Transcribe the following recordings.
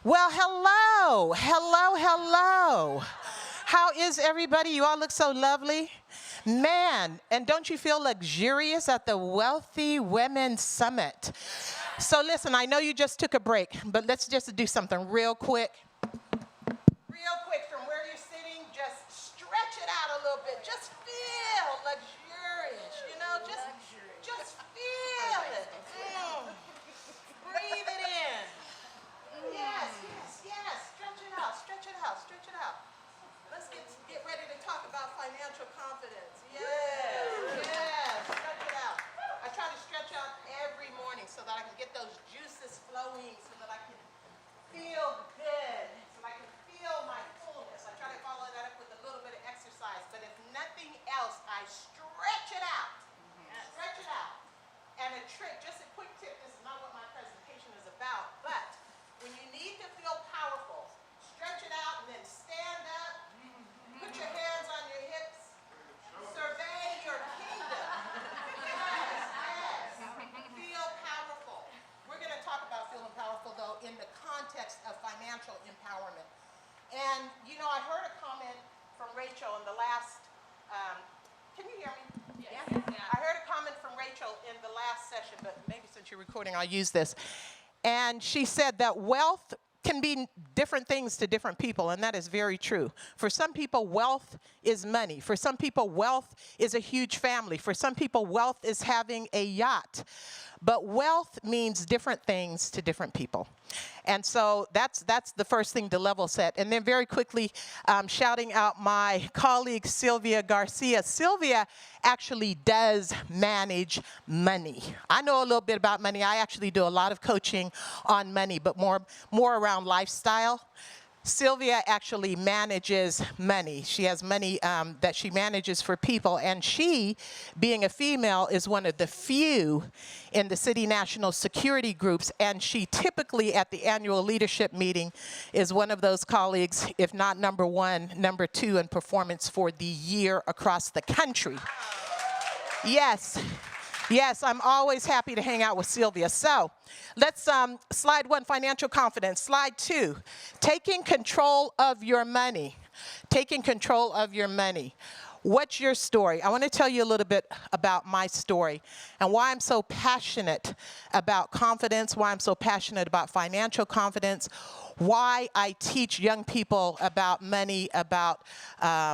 Well, hello, hello, hello. How is everybody? You all look so lovely. Man, and don't you feel luxurious at the Wealthy Women Summit? So listen, I know you just took a break, but let's just do something real quick. Real quick, from where you're sitting, just stretch it out a little bit. Just feel luxurious, just feel it. Breathe it in. Yes. Stretch it out. Let's get ready to talk about financial confidence. Yes. Stretch it out. I try to stretch out every morning so that I can get those juices flowing, so that I can feel good, so I can feel my fullness. I try to follow that up with a little bit of exercise, but if nothing else, I stretch it out. Stretch it out. And a trick, just a quick tip, this is not what my presentation is about, but when you need to feel powerful, stretch it out and then stand up, put your hands on your hips, survey your kingdom. Yes. Feel powerful. We're going to talk about feeling powerful, though, in the context of financial empowerment. And, I heard a comment from Rachel in the last, can you hear me? Yes. I heard a comment from Rachel in the last session, but maybe since you're recording, I'll use this. And she said that wealth can be different things to different people, and that is very true. For some people, wealth is money. For some people, wealth is a huge family. For some people, wealth is having a yacht. But wealth means different things to different people. And so that's the first thing to level set. And then very quickly, shouting out my colleague, Sylvia Garcia. Sylvia actually does manage money. I know a little bit about money. I actually do a lot of coaching on money, but more around lifestyle. Sylvia actually manages money. She has money that she manages for people, and she, being a female, is one of the few in the city national security groups, and she typically at the annual leadership meeting is one of those colleagues, if not number one, number two in performance for the year across the country. Yes, I'm always happy to hang out with Sylvia. So let's slide one, financial confidence. Slide two, taking control of your money. Taking control of your money. What's your story? I want to tell you a little bit about my story and why I'm so passionate about confidence, why I'm so passionate about financial confidence, why I teach young people about money, about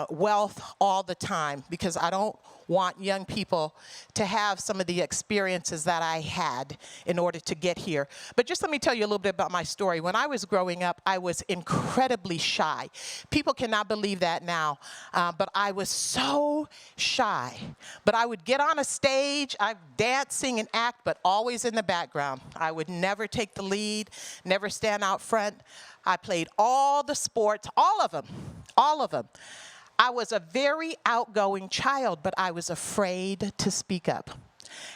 wealth all the time, because I don't want young people to have some of the experiences that I had in order to get here. But just let me tell you a little bit about my story. When I was growing up, I was incredibly shy. People cannot believe that now, but I was so shy. But I would get on a stage, I'd dance, sing, and act, but always in the background. I would never take the lead, never stand out front. I played all the sports, all of them. I was a very outgoing child, but I was afraid to speak up.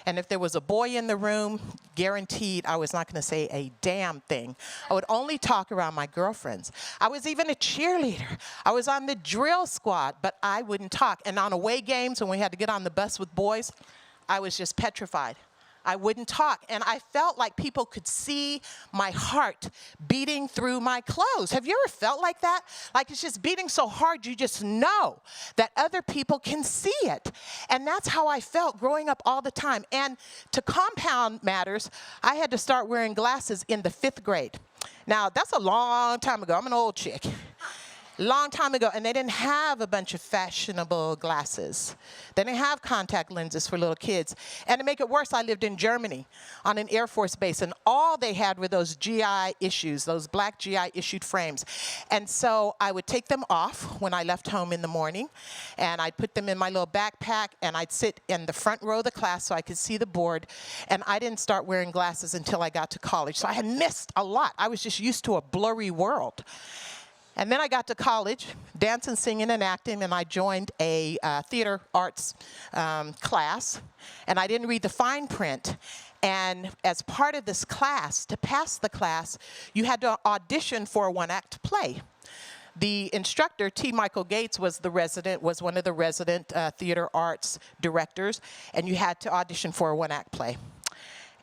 And if there was a boy in the room, guaranteed I was not going to say a damn thing. I would only talk around my girlfriends. I was even a cheerleader. I was on the drill squad, but I wouldn't talk. And on away games, when we had to get on the bus with boys, I was just petrified. I wouldn't talk, and I felt like people could see my heart beating through my clothes. Have you ever felt like that? Like it's just beating so hard you just know that other people can see it. And that's how I felt growing up all the time. And to compound matters, I had to start wearing glasses in the 5th grade. Now, that's a long time ago. I'm an old chick. Long time ago, and they didn't have a bunch of fashionable glasses. They didn't have contact lenses for little kids. And to make it worse, I lived in Germany on an Air Force base, and all they had were those GI issues, those black GI issued frames. And so I would take them off when I left home in the morning, and I'd put them in my little backpack, and I'd sit in the front row of the class so I could see the board. And I didn't start wearing glasses until I got to college. So I had missed a lot. I was just used to a blurry world. And then I got to college, dancing, singing, and acting, and I joined a theater arts class, and I didn't read the fine print. And as part of this class, to pass the class, you had to audition for a one-act play. The instructor, T. Michael Gates, was one of the resident theater arts directors, and you had to audition for a one-act play.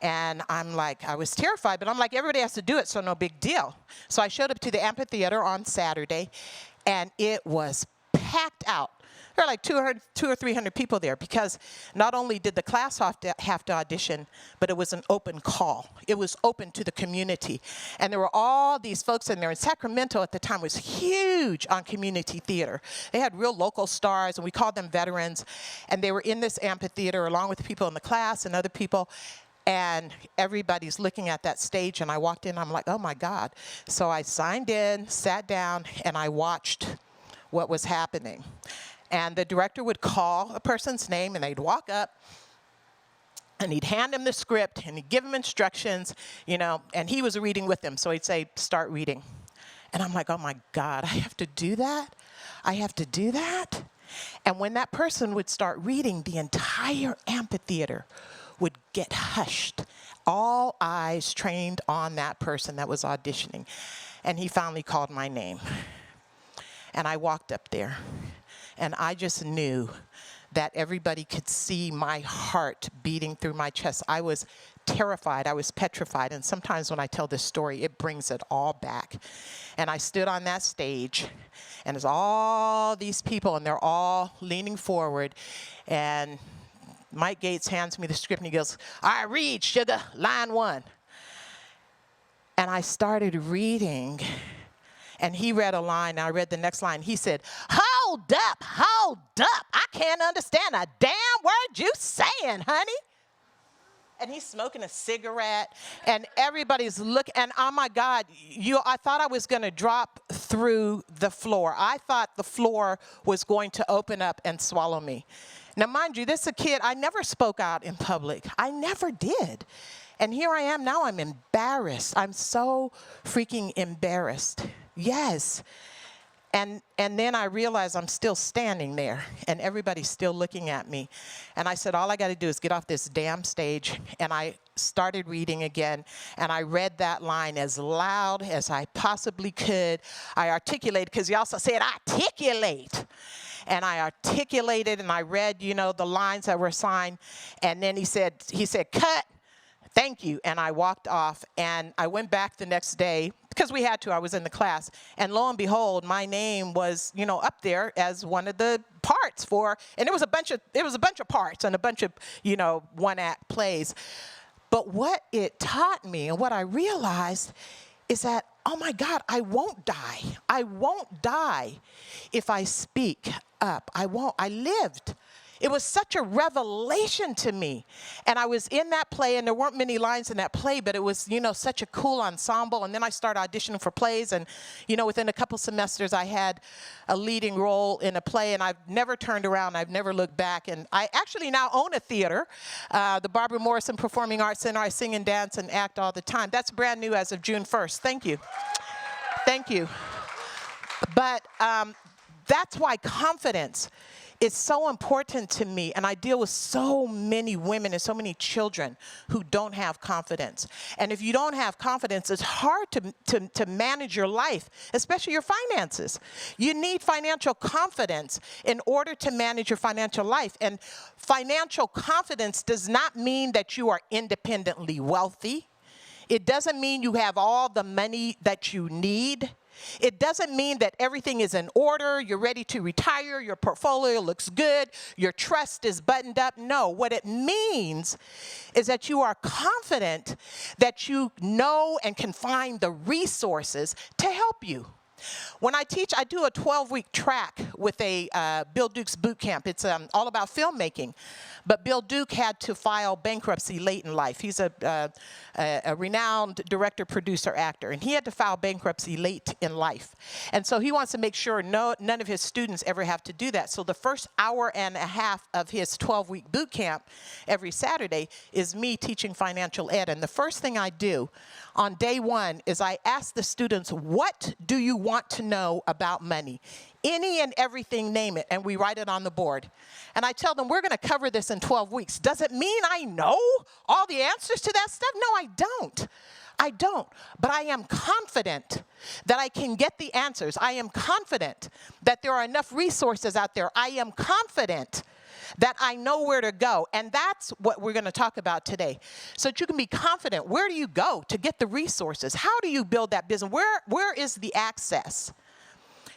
And I'm like, I was terrified, but I'm like, everybody has to do it, so no big deal. So I showed up to the amphitheater on Saturday, and it was packed out. There were like 200 or 300 people there, because not only did the class have to audition, but it was an open call. It was open to the community. And there were all these folks in there. And Sacramento at the time was huge on community theater. They had real local stars, and we called them veterans. And they were in this amphitheater along with the people in the class and other people. And everybody's looking at that stage, and I walked in, I'm like, oh my God. So I signed in, sat down, and I watched what was happening. And the director would call a person's name, and they'd walk up, and he'd hand him the script, and he'd give him instructions, and he was reading with them. So he'd say, start reading. And I'm like, oh my God, I have to do that? I have to do that? And when that person would start reading, the entire amphitheater would get hushed. All eyes trained on that person that was auditioning. And he finally called my name. And I walked up there. And I just knew that everybody could see my heart beating through my chest. I was terrified. I was petrified. And sometimes when I tell this story, it brings it all back. And I stood on that stage, and there's all these people, and they're all leaning forward. And Mike Gates hands me the script, and he goes, all right, read, sugar, line 1. And I started reading. And he read a line, and I read the next line. He said, hold up, I can't understand a damn word you saying, honey. And he's smoking a cigarette, and everybody's looking, and oh my God, I thought I was going to drop through the floor. I thought the floor was going to open up and swallow me. Now, mind you, this is a kid, I never spoke out in public. I never did. And here I am now, I'm embarrassed. I'm so freaking embarrassed. Yes. And then I realized I'm still standing there, and everybody's still looking at me. And I said, all I got to do is get off this damn stage. And I started reading again, and I read that line as loud as I possibly could. I articulated, because he also said, articulate. And I articulated, and I read, the lines that were assigned. And then he said, cut. Thank you. And I walked off, and I went back the next day because we had to. I was in the class, and lo and behold, my name was, up there as one of the parts and it was a bunch of parts and a bunch of, one-act plays. But what it taught me and what I realized is that, oh my God, I won't die. I won't die if I speak up. I won't. I lived. It was such a revelation to me. And I was in that play, and there weren't many lines in that play, but it was, such a cool ensemble. And then I started auditioning for plays, and, within a couple semesters, I had a leading role in a play, and I've never turned around. I've never looked back. And I actually now own a theater, the Barbara Morrison Performing Arts Center. I sing and dance and act all the time. That's brand new as of June 1st. Thank you. Thank you. But that's why confidence is so important to me, and I deal with so many women and so many children who don't have confidence. And if you don't have confidence, it's hard to manage your life, especially your finances. You need financial confidence in order to manage your financial life. And financial confidence does not mean that you are independently wealthy. It doesn't mean you have all the money that you need. It doesn't mean that everything is in order, you're ready to retire, your portfolio looks good, your trust is buttoned up. No, what it means is that you are confident that you know and can find the resources to help you. When I teach, I do a 12-week track with a Bill Duke's boot camp. It's all about filmmaking. But Bill Duke had to file bankruptcy late in life. He's a renowned director, producer, actor, and he had to file bankruptcy late in life. And so he wants to make sure none of his students ever have to do that. So the first hour and a half of his 12-week boot camp every Saturday is me teaching financial ed. And the first thing I do on day one is I ask the students, what do you want to know about money? Any and everything, name it, and we write it on the board. And I tell them, we're going to cover this in 12 weeks. Does it mean I know all the answers to that stuff? No, I don't. I don't. But I am confident that I can get the answers. I am confident that there are enough resources out there. I am confident that I know where to go. And that's what we're going to talk about today. So that you can be confident. Where do you go to get the resources? How do you build that business? Where is the access?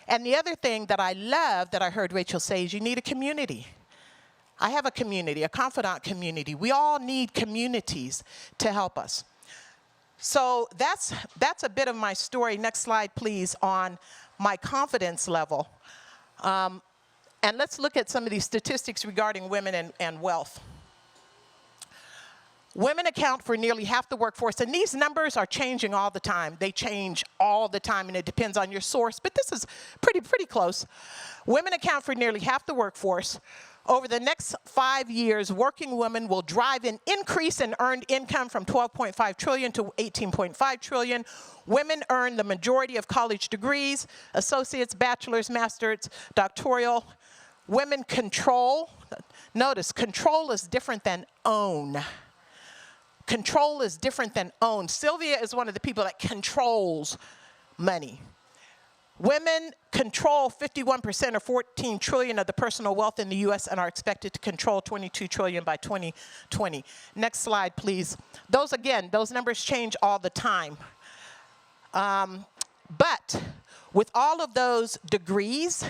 And the other thing that I love that I heard Rachel say is you need a community. I have a community, a confidant community. We all need communities to help us. So that's a bit of my story. Next slide, please, on my confidence level. And let's look at some of these statistics regarding women and wealth. Women account for nearly half the workforce, and these numbers are changing all the time. They change all the time, and it depends on your source, but this is pretty close. Women account for nearly half the workforce. Over the next 5 years, working women will drive an increase in earned income from $12.5 trillion to $18.5 trillion. Women earn the majority of college degrees, associates, bachelor's, master's, doctoral. Women control. Notice, control is different than own. Control is different than own. Sylvia is one of the people that controls money. Women control 51% or 14 trillion of the personal wealth in the U.S. and are expected to control 22 trillion by 2020. Next slide, please. Those numbers change all the time. But with all of those degrees,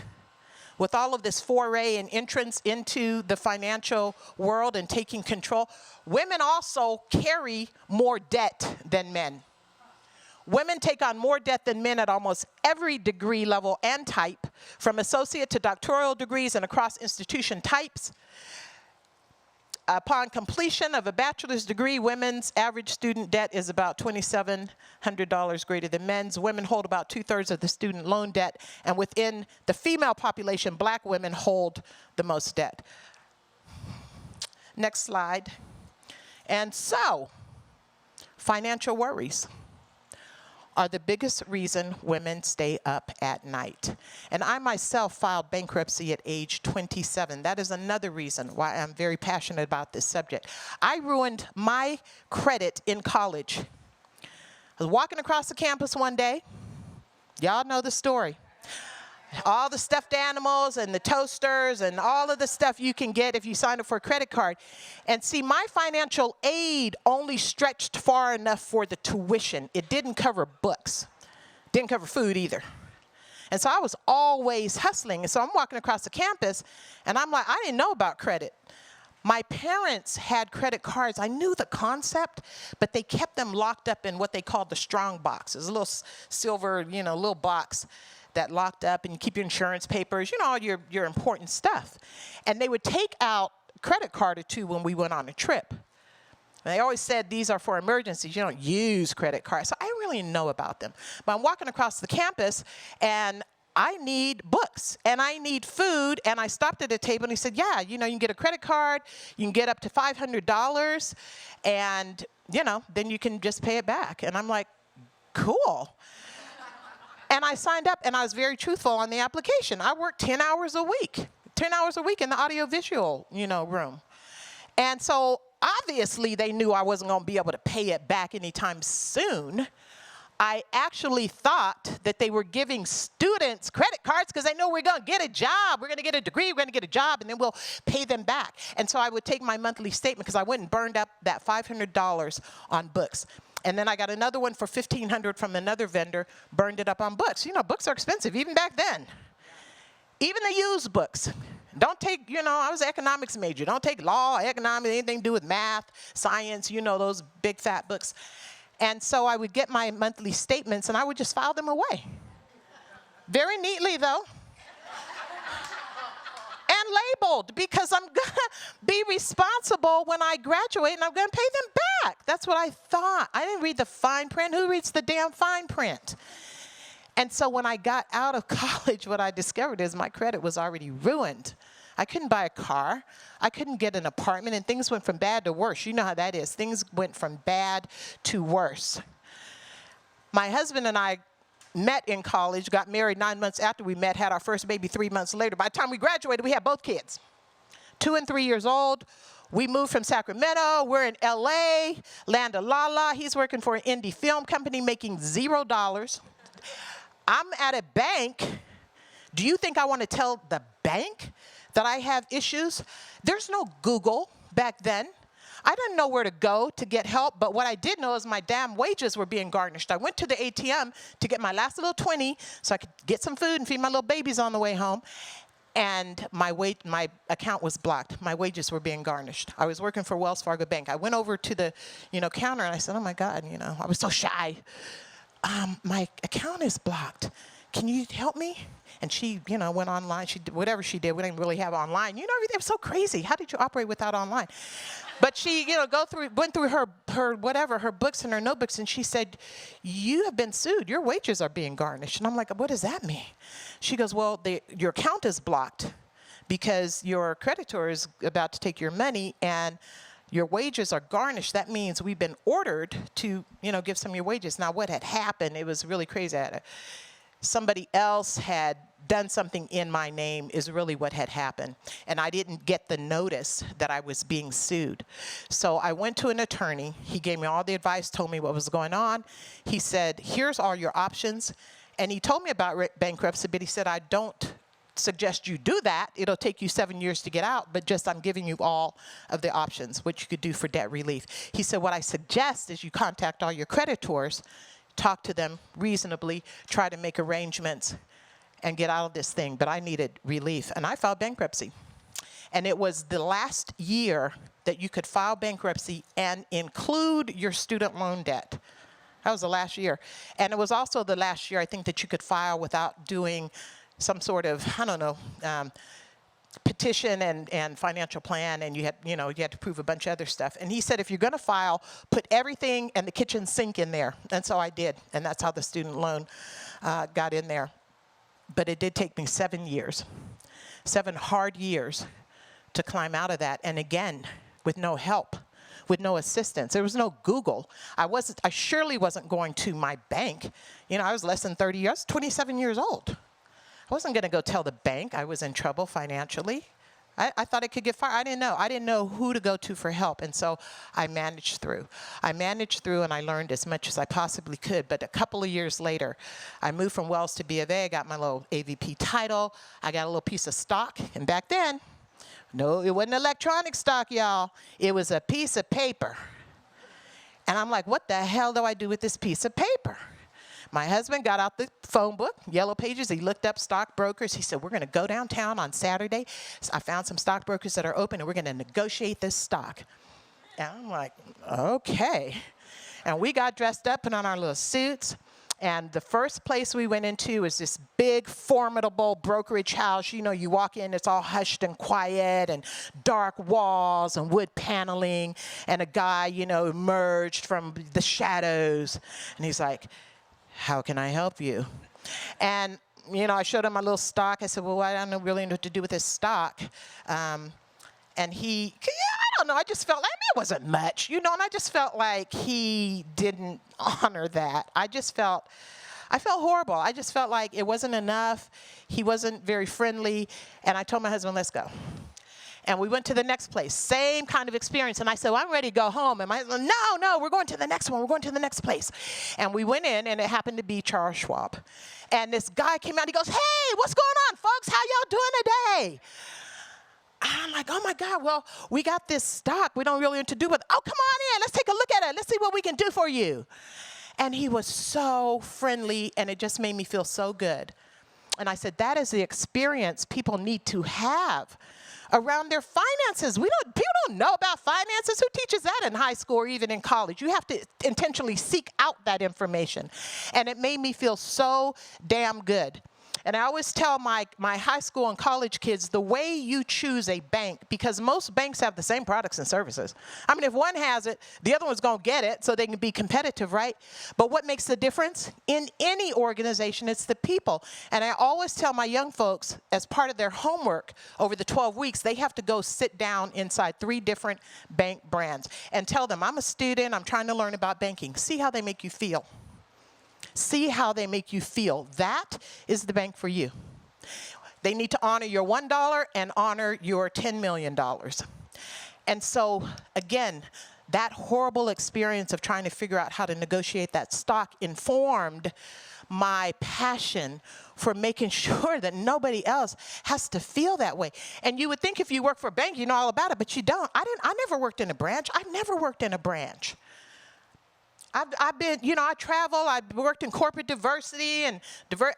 with all of this foray and entrance into the financial world and taking control, women also carry more debt than men. Women take on more debt than men at almost every degree level and type, from associate to doctoral degrees and across institution types. Upon completion of a bachelor's degree, women's average student debt is about $2,700 greater than men's. Women hold about 2/3 of the student loan debt, and within the female population, black women hold the most debt. Next slide. And so, financial worries are the biggest reason women stay up at night. And I myself filed bankruptcy at age 27. That is another reason why I'm very passionate about this subject. I ruined my credit in college. I was walking across the campus one day. Y'all know the story. All the stuffed animals and the toasters and all of the stuff you can get if you sign up for a credit card. And see, my financial aid only stretched far enough for the tuition. It didn't cover books. Didn't cover food either. And so I was always hustling. And so I'm walking across the campus, and I'm like, I didn't know about credit. My parents had credit cards. I knew the concept, but they kept them locked up in what they called the strong box. It was a little silver, little box that locked up, and you keep your insurance papers, all your important stuff. And they would take out a credit card or two when we went on a trip. And they always said, these are for emergencies. You don't use credit cards. So I really didn't know about them. But I'm walking across the campus, and I need books, and I need food. And I stopped at a table, and he said, yeah, you can get a credit card. You can get up to $500, and, then you can just pay it back. And I'm like, cool. And I signed up, and I was very truthful on the application. I worked 10 hours a week in the audiovisual, room. And so obviously they knew I wasn't going to be able to pay it back anytime soon. I actually thought that they were giving students credit cards because they know we're going to get a job. We're going to get a degree. We're going to get a job, and then we'll pay them back. And so I would take my monthly statement because I went and burned up that $500 on books. And then I got another one for $1,500 from another vendor, burned it up on books. Books are expensive, even back then. Even the used books. Don't take, I was an economics major. Don't take law, economics, anything to do with math, science, those big fat books. And so I would get my monthly statements, and I would just file them away. Very neatly, though. And labeled, because I'm going to be responsible when I graduate, and I'm going to pay them back. That's what I thought. I didn't read the fine print. Who reads the damn fine print? And so when I got out of college, what I discovered is my credit was already ruined. I couldn't buy a car. I couldn't get an apartment, and things went from bad to worse. You know how that is. Things went from bad to worse. My husband and I met in college, got married 9 months after we met, had our first baby 3 months later. By the time we graduated, we had both kids, 2 and 3 years old. We moved from Sacramento. We're in LA, Land of Lala. He's working for an indie film company making $0. I'm at a bank. Do you think I want to tell the bank that I have issues? There's no Google back then. I didn't know where to go to get help, but what I did know is my damn wages were being garnished. I went to the ATM to get my last little 20 so I could get some food and feed my little babies on the way home. And my account was blocked. My wages were being garnished. I was working for Wells Fargo Bank. I went over to the, counter and I said, oh my God, I was so shy. My account is blocked. Can you help me? And she, went online. She did whatever she did. We didn't really have online. Everything was so crazy. How did you operate without online? But she, went through her books and her notebooks, and she said, you have been sued. Your wages are being garnished. And I'm like, what does that mean? She goes, well, your account is blocked because your creditor is about to take your money, and your wages are garnished. That means we've been ordered to, give some of your wages. Now, what had happened, it was really crazy. Somebody else had done something in my name is really what had happened. And I didn't get the notice that I was being sued. So I went to an attorney. He gave me all the advice, told me what was going on. He said, here's all your options. And he told me about bankruptcy, but he said, I don't suggest you do that. It'll take you 7 years to get out, but just I'm giving you all of the options, what you could do for debt relief. He said, what I suggest is you contact all your creditors, talk to them reasonably, try to make arrangements, and get out of this thing. But I needed relief, and I filed bankruptcy. And it was the last year that you could file bankruptcy and include your student loan debt. That was the last year. And it was also the last year, I think, that you could file without doing some sort of, petition and financial plan, and you had to prove a bunch of other stuff. And he said, if you're going to file, put everything and the kitchen sink in there. And so I did, and that's how the student loan got in there. But it did take me 7 years, 7 hard years to climb out of that. And again, with no help, with no assistance. There was no Google. I surely wasn't going to my bank. I was less than 30 years, I was 27 years old. I wasn't going to go tell the bank I was in trouble financially. I thought I could get fired. I didn't know who to go to for help. And so I managed through. And I learned as much as I possibly could. But a couple of years later, I moved from Wells to B of A. I got my little AVP title. I got a little piece of stock. And back then, no, it wasn't electronic stock, y'all. It was a piece of paper. And I'm like, what the hell do I do with this piece of paper? My husband got out the phone book, Yellow Pages. He looked up stockbrokers. He said, we're going to go downtown on Saturday. So I found some stockbrokers that are open, and we're going to negotiate this stock. And I'm like, okay. And we got dressed up, put on our little suits. And the first place we went into was this big, formidable brokerage house. You walk in, it's all hushed and quiet and dark walls and wood paneling. And a guy, emerged from the shadows. And he's like, how can I help you? And, I showed him my little stock. I said, well, I don't really know what to do with this stock. And he, I don't know, I just felt like, it wasn't much, and I just felt like he didn't honor that. I felt horrible. I just felt like it wasn't enough. He wasn't very friendly. And I told my husband, let's go. And we went to the next place, same kind of experience. And I said, well, I'm ready to go home. And my husband, no, we're going to the next one. We're going to the next place. And we went in, and it happened to be Charles Schwab. And this guy came out. He goes, hey, what's going on, folks? How y'all doing today? I'm like, oh, my God, well, we got this stock. We don't really know what to do with it. Oh, come on in. Let's take a look at it. Let's see what we can do for you. And he was so friendly, and it just made me feel so good. And I said, that is the experience people need to have around their finances. People don't know about finances. Who teaches that in high school or even in college? You have to intentionally seek out that information. And it made me feel so damn good. And I always tell my high school and college kids, the way you choose a bank, because most banks have the same products and services. If one has it, the other one's going to get it so they can be competitive, right? But what makes the difference? In any organization, it's the people. And I always tell my young folks, as part of their homework over the 12 weeks, they have to go sit down inside 3 different bank brands and tell them, I'm a student, I'm trying to learn about banking. See how they make you feel. See how they make you feel. That is the bank for you. They need to honor your $1 and honor your $10 million. And so, again, that horrible experience of trying to figure out how to negotiate that stock informed my passion for making sure that nobody else has to feel that way. And you would think if you work for a bank, you know all about it, but you don't. I never worked in a branch. I never worked in a branch. I've been, I travel. I've worked in corporate diversity and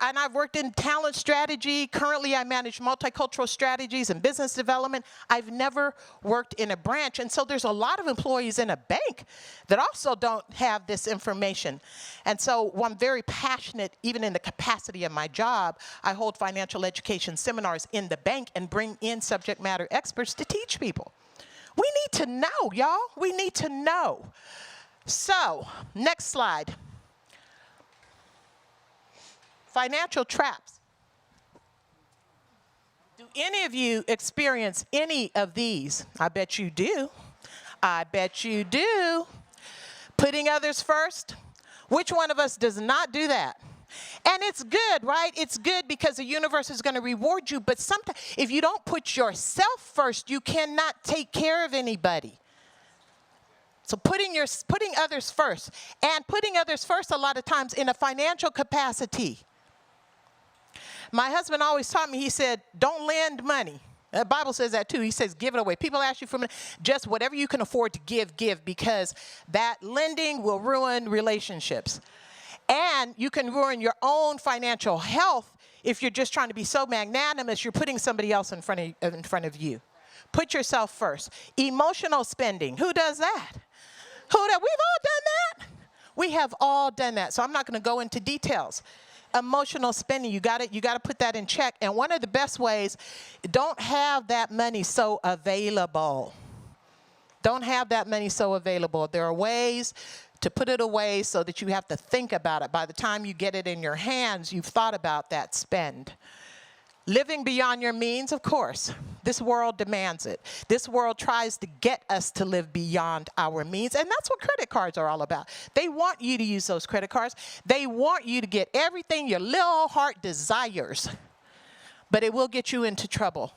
I've worked in talent strategy. Currently, I manage multicultural strategies and business development. I've never worked in a branch. And so there's a lot of employees in a bank that also don't have this information. And so I'm very passionate, even in the capacity of my job. I hold financial education seminars in the bank and bring in subject matter experts to teach people. We need to know, y'all. We need to know. So, next slide. Financial traps. Do any of you experience any of these? I bet you do. I bet you do. Putting others first. Which one of us does not do that? And it's good, right? It's good because the universe is going to reward you. But sometimes, if you don't put yourself first, you cannot take care of anybody. So putting others first, and putting others first a lot of times in a financial capacity. My husband always taught me, he said, don't lend money. The Bible says that too. He says, give it away. People ask you for money, just whatever you can afford to give, because that lending will ruin relationships. And you can ruin your own financial health if you're just trying to be so magnanimous, you're putting somebody else in front of you. Put yourself first. Emotional spending. Who does that? We've all done that. We have all done that. So I'm not going to go into details. Emotional spending, you got to put that in check. And one of the best ways, don't have that money so available. Don't have that money so available. There are ways to put it away so that you have to think about it. By the time you get it in your hands, you've thought about that spend. Living beyond your means, of course. This world demands it. This world tries to get us to live beyond our means, and that's what credit cards are all about. They want you to use those credit cards. They want you to get everything your little heart desires, but it will get you into trouble.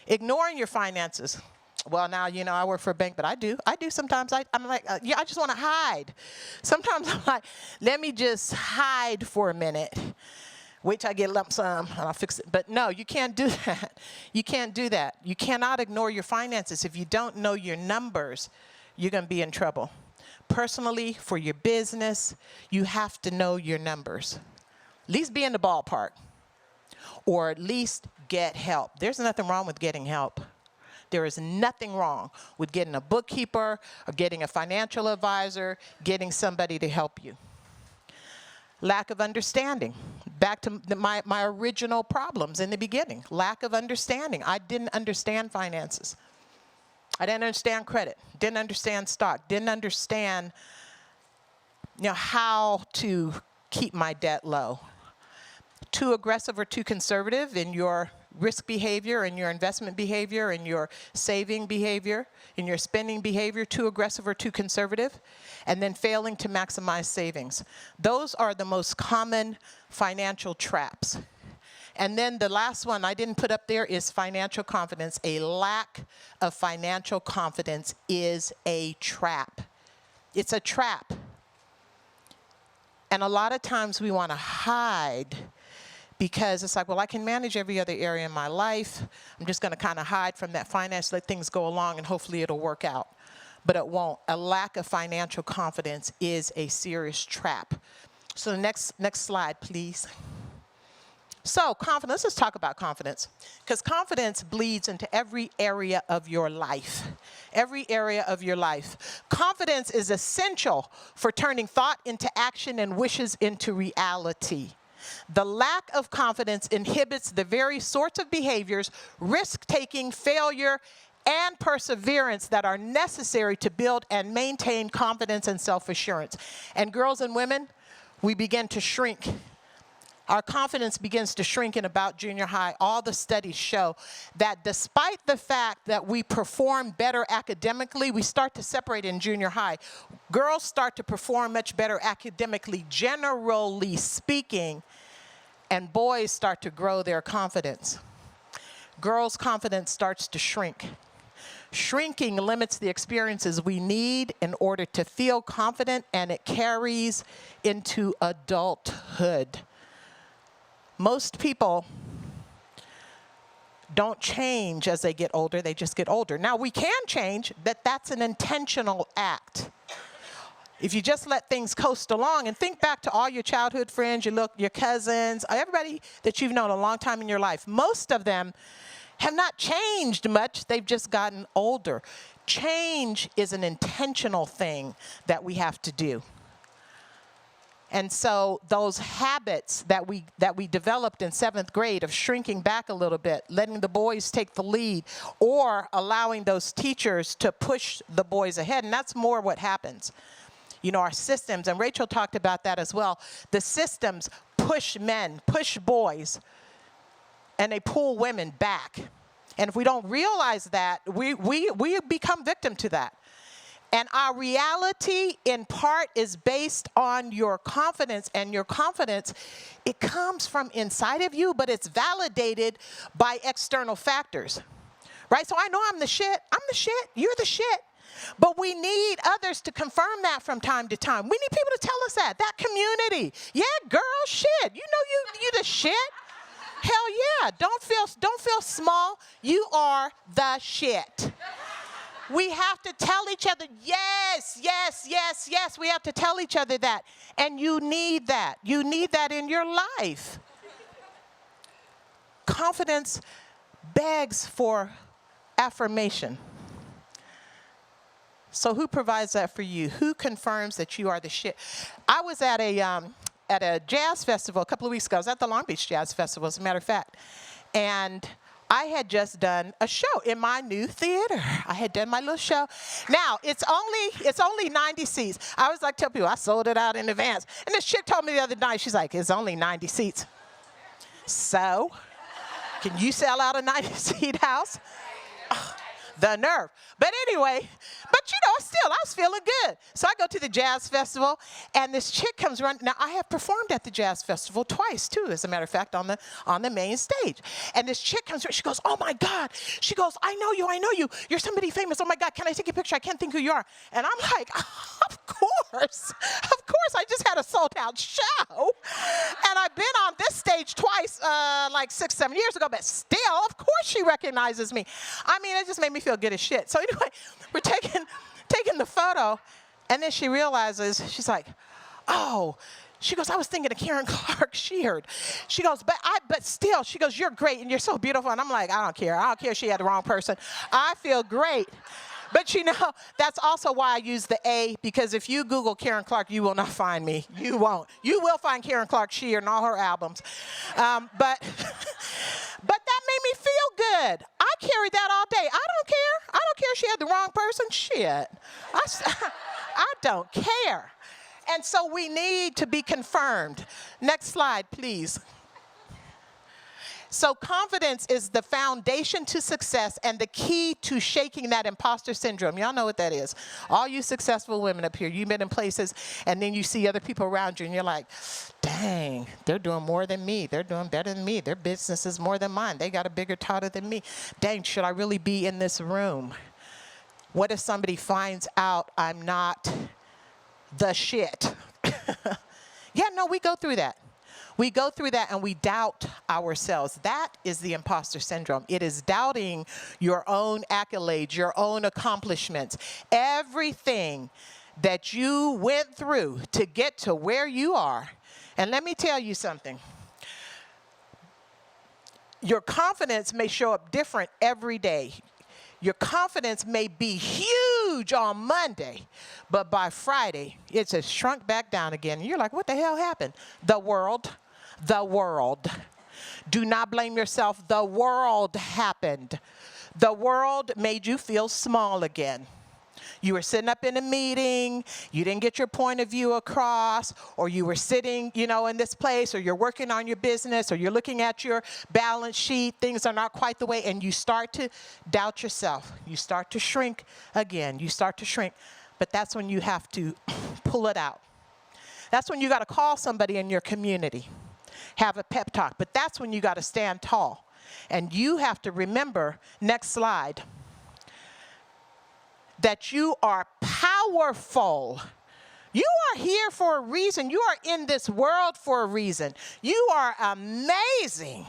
Ignoring your finances. Well, now, I work for a bank, but I do sometimes. I'm like, I just want to hide. Sometimes I'm like, let me just hide for a minute. Wait till I get a lump sum and I'll fix it. But no, you can't do that. You can't do that. You cannot ignore your finances. If you don't know your numbers, you're going to be in trouble. Personally, for your business, you have to know your numbers. At least be in the ballpark. Or at least get help. There's nothing wrong with getting help. There is nothing wrong with getting a bookkeeper or getting a financial advisor, getting somebody to help you. Lack of understanding. Back to my original problems in the beginning. Lack of understanding. I didn't understand finances. I didn't understand credit. Didn't understand stock. Didn't understand, how to keep my debt low. Too aggressive or too conservative in your risk behavior, in your investment behavior, in your saving behavior, in your spending behavior, too aggressive or too conservative, and then failing to maximize savings. Those are the most common financial traps. And then the last one I didn't put up there is financial confidence. A lack of financial confidence is a trap. It's a trap. And a lot of times we want to hide because it's like, well, I can manage every other area in my life. I'm just going to kind of hide from that finance, let things go along, and hopefully it'll work out. But it won't. A lack of financial confidence is a serious trap. So the next slide, please. So confidence, let's talk about confidence. Because confidence bleeds into every area of your life. Every area of your life. Confidence is essential for turning thought into action and wishes into reality. The lack of confidence inhibits the very sorts of behaviors, risk-taking, failure, and perseverance that are necessary to build and maintain confidence and self-assurance. And girls and women, we begin to shrink. Our confidence begins to shrink in about junior high. All the studies show that despite the fact that we perform better academically, we start to separate in junior high. Girls start to perform much better academically, generally speaking, and boys start to grow their confidence. Girls' confidence starts to shrink. Shrinking limits the experiences we need in order to feel confident, and it carries into adulthood. Most people don't change as they get older, they just get older. Now, we can change, but that's an intentional act. If you just let things coast along, and think back to all your childhood friends, your cousins, everybody that you've known a long time in your life, most of them have not changed much, they've just gotten older. Change is an intentional thing that we have to do. And so those habits that we developed in 7th grade of shrinking back a little bit, letting the boys take the lead, or allowing those teachers to push the boys ahead, and that's more what happens. You know, our systems, and Rachel talked about that as well, the systems push men, push boys, and they pull women back. And if we don't realize that, we become victim to that. And our reality, in part, is based on your confidence. And your confidence, it comes from inside of you, but it's validated by external factors. Right? So I know I'm the shit. I'm the shit. You're the shit. But we need others to confirm that from time to time. We need people to tell us that community. Yeah, girl, shit. You know you the shit. Hell yeah. Don't feel small. You are the shit. We have to tell each other, yes, yes, yes, yes. We have to tell each other that. And you need that. You need that in your life. Confidence begs for affirmation. So who provides that for you? Who confirms that you are the shit? I was at a jazz festival a couple of weeks ago. I was at the Long Beach Jazz Festival, as a matter of fact. And I had just done a show in my new theater. I had done my little show. Now, it's only 90 seats. I always like to tell people, I sold it out in advance. And this chick told me the other night, she's like, it's only 90 seats. So, can you sell out a 90-seat house? The nerve. But anyway, still, I was feeling good. So I go to the jazz festival, and this chick comes running. Now, I have performed at the jazz festival twice, too, as a matter of fact, on the main stage. And this chick comes, she goes, oh, my God. She goes, I know you. You're somebody famous. Oh, my God, can I take a picture? I can't think who you are. And I'm like, of course. I just had a sold-out show. And I've been on this stage twice, like 6-7 years ago, but still, of course she recognizes me. I mean, it just made me feel good as shit. So anyway, we're taking the photo, and then she realizes, she's like, oh, she goes, I was thinking of Karen Clark Sheard. She goes, but still, she goes, you're great, and you're so beautiful. And I'm like, I don't care if she had the wrong person. I feel great. But you know, that's also why I use the A, because if you Google Karen Clark, you will not find me. You won't. You will find Karen Clark Sheard and all her albums. But that made me feel good. I carried that all day. I don't care if she had the wrong person. Shit. I don't care. And so we need to be confirmed. Next slide, please. So confidence is the foundation to success and the key to shaking that imposter syndrome. Y'all know what that is. All you successful women up here, you've been in places, and then you see other people around you, and you're like, dang, they're doing more than me. They're doing better than me. Their business is more than mine. They got a bigger title than me. Dang, should I really be in this room? What if somebody finds out I'm not the shit? Yeah, no, we go through that. We go through that, and we doubt ourselves. That is the imposter syndrome. It is doubting your own accolades, your own accomplishments, everything that you went through to get to where you are. And let me tell you something. Your confidence may show up different every day. Your confidence may be huge on Monday, but by Friday, it's just shrunk back down again. And you're like, what the hell happened? The world. Do not blame yourself. The world happened. The world made you feel small again. You were sitting up in a meeting, you didn't get your point of view across, or you were sitting, in this place, or you're working on your business, or you're looking at your balance sheet, things are not quite the way, and you start to doubt yourself. You start to shrink again. You start to shrink. But that's when you have to pull it out. That's when you got to call somebody in your community, have a pep talk. But that's when you got to stand tall. And you have to remember, next slide, that you are powerful. You are here for a reason. You are in this world for a reason. You are amazing.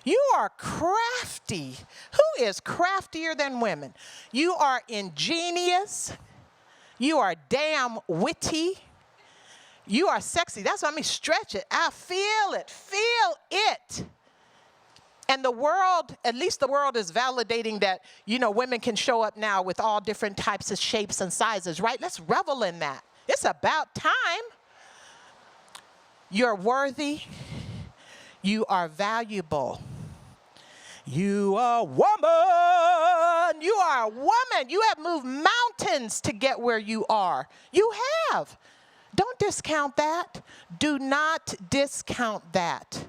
You are crafty. Who is craftier than women? You are ingenious. You are damn witty. You are sexy. That's what I mean. Stretch it. I feel it. Feel it. And the world, at least the world is validating that, women can show up now with all different types of shapes and sizes, right? Let's revel in that. It's about time. You're worthy. You are valuable. You are a woman. You are a woman. You have moved mountains to get where you are. You have. Don't discount that. Do not discount that.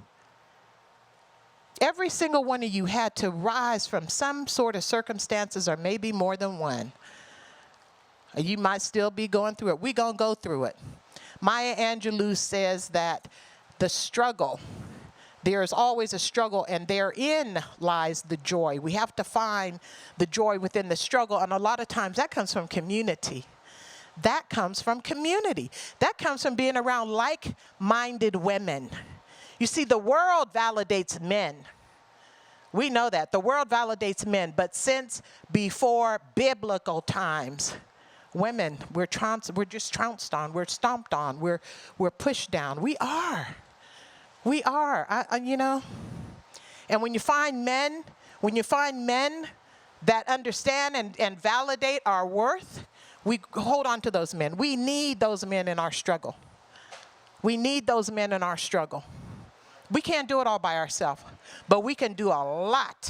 Every single one of you had to rise from some sort of circumstances, or maybe more than one. You might still be going through it. We're going to go through it. Maya Angelou says that the struggle, there is always a struggle, and therein lies the joy. We have to find the joy within the struggle, and a lot of times that comes from community. That comes from community. That comes from being around like-minded women. You see, the world validates men. We know that. The world validates men, but since before biblical times, women, we're just trounced on, we're stomped on, we're pushed down. We are. And when you find men that understand and validate our worth, we hold on to those men. We need those men in our struggle. We need those men in our struggle. We can't do it all by ourselves, but we can do a lot.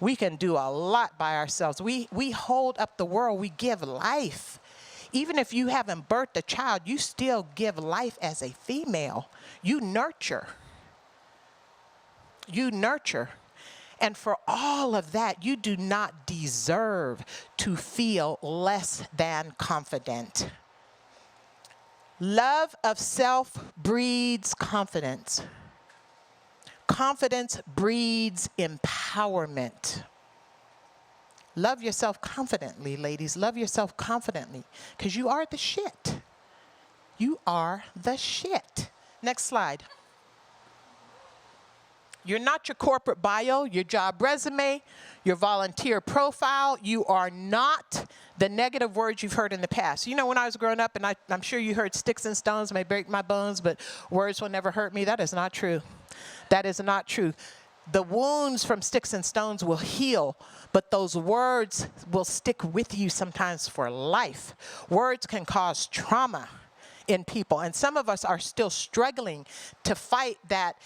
We can do a lot by ourselves. We hold up the world. We give life. Even if you haven't birthed a child, you still give life as a female. You nurture. You nurture. And for all of that, you do not deserve to feel less than confident. Love of self breeds confidence. Confidence breeds empowerment. Love yourself confidently, ladies. Love yourself confidently, because you are the shit. You are the shit. Next slide. You're not your corporate bio, your job resume, your volunteer profile. You are not the negative words you've heard in the past. When I was growing up, and I'm sure you heard sticks and stones may break my bones, but words will never hurt me. That is not true. That is not true. The wounds from sticks and stones will heal, but those words will stick with you sometimes for life. Words can cause trauma in people, and some of us are still struggling to fight that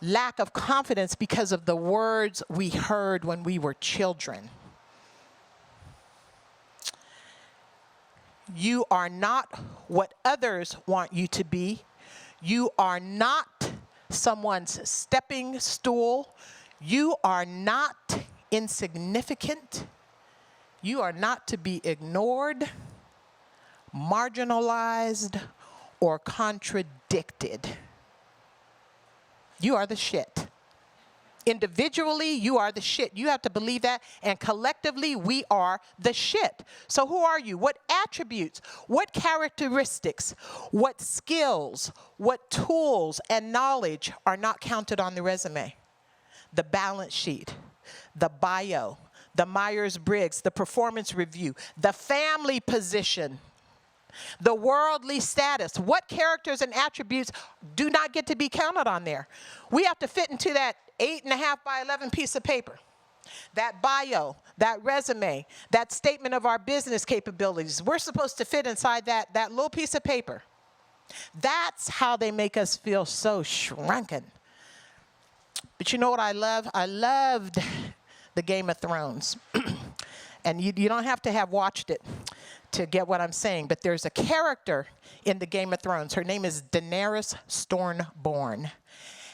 lack of confidence because of the words we heard when we were children. You are not what others want you to be. You are not someone's stepping stool. You are not insignificant. You are not to be ignored, marginalized, or contradicted. You are the shit. Individually, you are the shit. You have to believe that. And collectively, we are the shit. So who are you? What attributes, what characteristics, what skills, what tools and knowledge are not counted on the resume? The balance sheet, the bio, the Myers-Briggs, the performance review, the family position, the worldly status. What characters and attributes do not get to be counted on there? We have to fit into that 8.5 by 11 piece of paper. That bio, that resume, that statement of our business capabilities. We're supposed to fit inside that little piece of paper. That's how they make us feel so shrunken. But you know what I love? I loved the Game of Thrones. And you don't have to have watched it to get what I'm saying, but there's a character in the Game of Thrones. Her name is Daenerys Stormborn.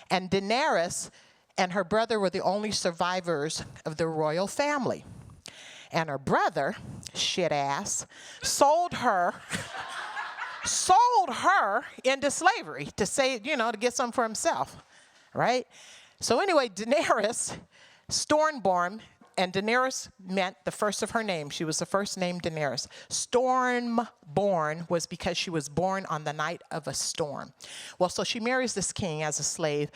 And Daenerys and her brother were the only survivors of the royal family. And her brother, shit ass, sold her into slavery to to get some for himself, right? So anyway, Daenerys Stormborn And Daenerys meant the first of her name. She was the first name Daenerys. Stormborn was because she was born on the night of a storm. Well, so she marries this king as a slave,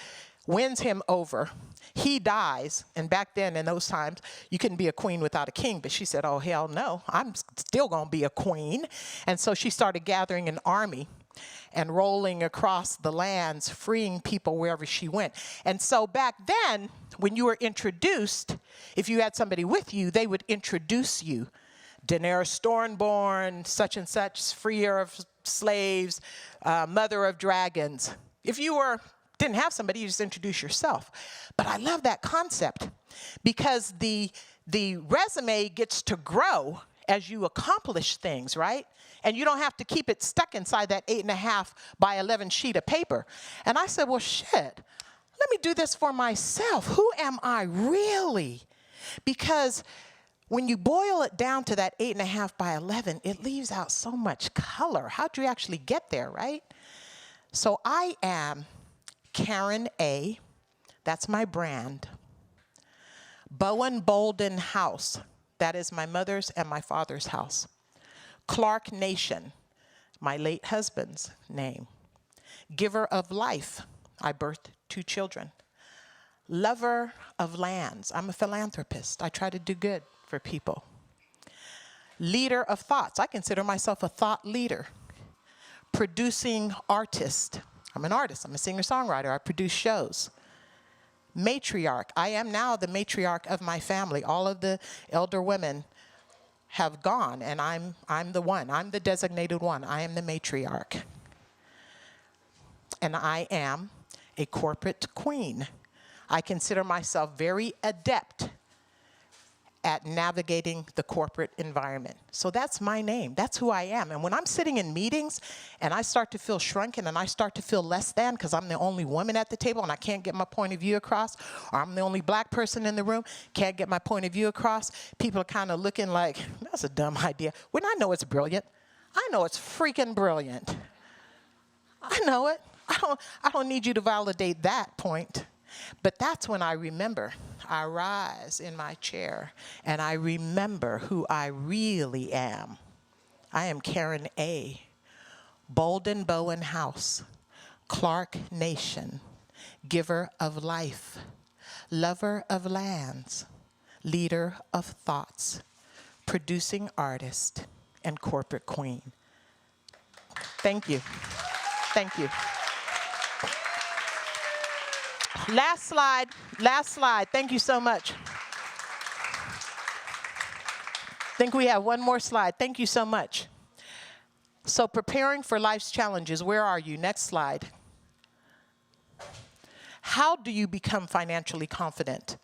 wins him over. He dies, and back then in those times, you couldn't be a queen without a king, but she said, oh, hell no, I'm still going to be a queen. And so she started gathering an army and rolling across the lands, freeing people wherever she went. And so back then, when you were introduced, if you had somebody with you, they would introduce you. Daenerys Stormborn, such and such, freer of slaves, mother of dragons. If you didn't have somebody, you just introduce yourself. But I love that concept because the resume gets to grow as you accomplish things, right? And you don't have to keep it stuck inside that 8.5 by 11 sheet of paper. And I said, well, shit, let me do this for myself. Who am I really? Because when you boil it down to that 8.5 by 11, it leaves out so much color. How'd you actually get there, right? So I am TheKarenA, that's my brand. Bowen Bolden House, that is my mother's and my father's house. Clark Nation, my late husband's name. Giver of life, I birthed 2 children. Lover of lands, I'm a philanthropist. I try to do good for people. Leader of thoughts, I consider myself a thought leader. Producing artist, I'm an artist, I'm a singer-songwriter, I produce shows. Matriarch, I am now the matriarch of my family. All of the elder women have gone, and I'm the one. I'm the designated one. I am the matriarch. And I am a corporate queen. I consider myself very adept at navigating the corporate environment. So that's my name. That's who I am. And when I'm sitting in meetings and I start to feel shrunken and I start to feel less than because I'm the only woman at the table and I can't get my point of view across, or I'm the only black person in the room, can't get my point of view across, people are kind of looking like, that's a dumb idea. When I know it's brilliant. I know it's freaking brilliant. I know it. I don't need you to validate that point. But that's when I remember. I rise in my chair and I remember who I really am. I am TheKarenA, Bolden Bowen House, Clark Nation, giver of life, lover of lands, leader of thoughts, producing artist, and corporate queen. Thank you. Thank you. Last slide. Thank you so much. I think we have one more slide. Thank you so much. So preparing for life's challenges, where are you? Next slide. How do you become financially confident?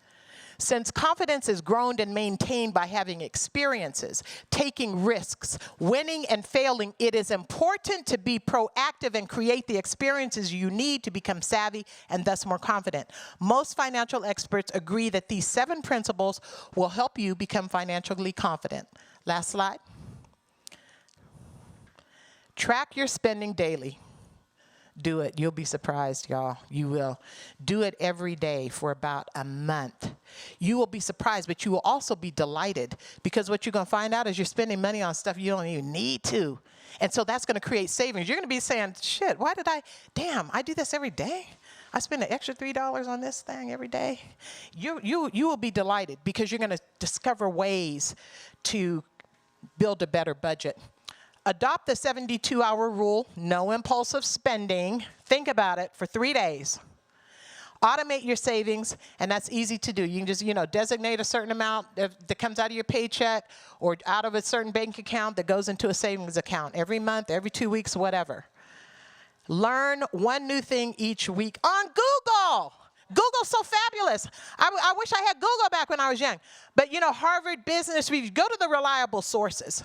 Since confidence is grown and maintained by having experiences, taking risks, winning and failing, it is important to be proactive and create the experiences you need to become savvy and thus more confident. Most financial experts agree that these 7 principles will help you become financially confident. Last slide. Track your spending daily. Do it. You'll be surprised, y'all. You will. Do it every day for about a month. You will be surprised, but you will also be delighted because what you're going to find out is you're spending money on stuff you don't even need to. And so that's going to create savings. You're going to be saying, shit, I do this every day? I spend an extra $3 on this thing every day. You will be delighted because you're going to discover ways to build a better budget. Adopt the 72-hour rule, no impulsive spending. Think about it for 3 days. Automate your savings, and that's easy to do. You can just, designate a certain amount that comes out of your paycheck or out of a certain bank account that goes into a savings account every month, every 2 weeks, whatever. Learn one new thing each week on Google. Google's so fabulous. I wish I had Google back when I was young. But, Harvard Business Review, go to the reliable sources.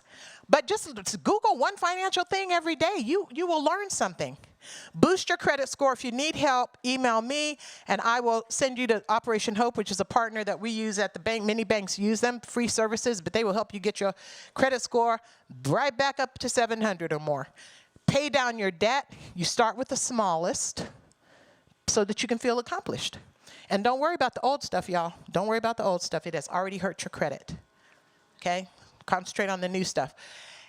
But just Google one financial thing every day. You will learn something. Boost your credit score. If you need help, email me, and I will send you to Operation Hope, which is a partner that we use at the bank. Many banks use them, free services, but they will help you get your credit score right back up to 700 or more. Pay down your debt. You start with the smallest so that you can feel accomplished. And don't worry about the old stuff, y'all. Don't worry about the old stuff. It has already hurt your credit. Okay? Concentrate on the new stuff.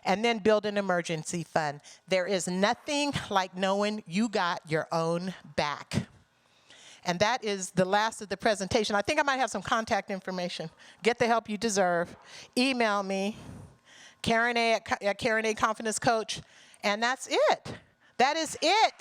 And then build an emergency fund. There is nothing like knowing you got your own back. And that is the last of the presentation. I think I might have some contact information. Get the help you deserve. Email me, TheKarenA at TheKarenA Confidence Coach. And that's it. That is it.